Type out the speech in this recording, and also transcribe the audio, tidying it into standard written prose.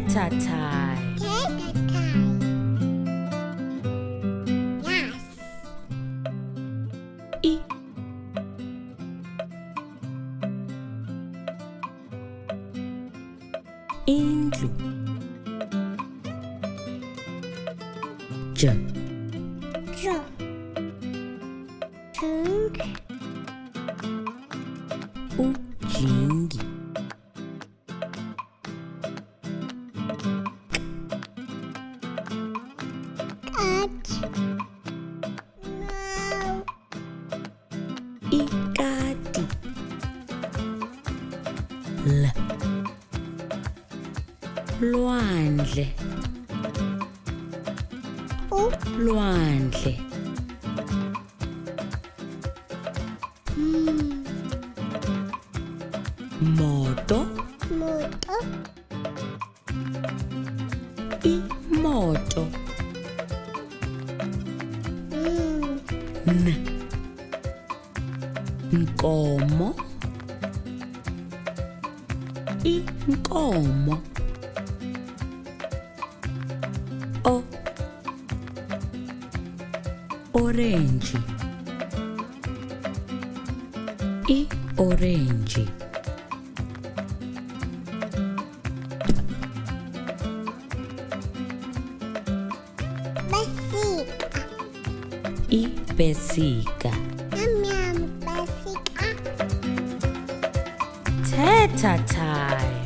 Thetha thai. Yes. I. Indlu. J. Drink. Drink. Ujingi. Cat. No. Ikati. L. Lwandle. Oh. Lwandle. Moto. Motor. Imoto. N. Nkomo. Inkomo. O. Orange. I-orange. Basica. Ipesika. Yum yum. Basica. Thetha thai.